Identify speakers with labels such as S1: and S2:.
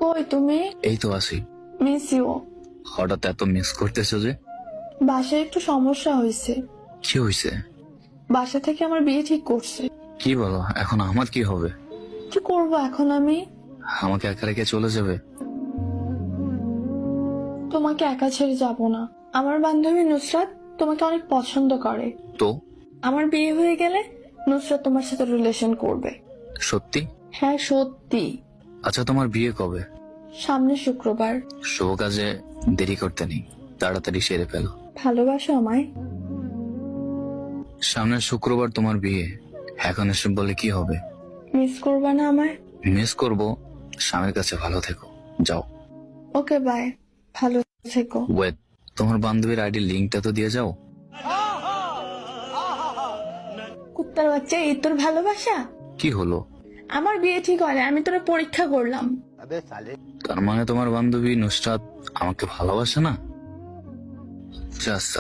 S1: কই তুমি?
S2: এই তো আছি।
S1: Miss you.
S2: হঠাৎ এত মিস করতেছো যে?
S1: বাসায় একটু সমস্যা হয়েছে।
S2: কি হয়েছে?
S1: বাসা থেকে আমার বিয়ে ঠিক করছে।
S2: কি বলো? এখন আমার কি হবে?
S1: কি করব এখন আমি?
S2: আমাকে একা রেখে চলে যাবে?
S1: তোমাকে একা ছেড়ে যাব না। আমার বান্ধবী নুসরাত তোমাকে অনেক পছন্দ করে।
S2: তো
S1: আমার বিয়ে হয়ে গেলে নুসরাত তোমার সাথে রিলেশন করবে।
S2: সত্যি?
S1: হ্যাঁ সত্যি।
S2: আচ্ছা, তোমার বিয়ে কবে?
S1: সামনে শুক্রবার।
S2: শুভ কাজে দেরি করতে নেই, তাড়াতাড়ি সেরে ফেলো।
S1: ভালোবাসো আমায়?
S2: সামনের শুক্রবার তোমার বিয়ে, এখন এসব বলে কি হবে?
S1: মিস করবা না আমায়?
S2: মিস করব। স্বামীর কাছে ভালো থেকো, যাও।
S1: ওকে বাই, ভালো থেকো।
S2: ওয়েট, তোমার বান্ধবীর আইডি লিঙ্কটা তো দিয়ে যাও।
S1: কুত্তার বাচ্চা, এই তোর ভালোবাসা?
S2: কি হলো?
S1: আমার বিয়ে ঠিক হয় না, আমি তোরা পরীক্ষা করলাম।
S2: তার মানে তোমার বান্ধবী নুসরাত আমাকে ভালোবাসে না? জাস্ট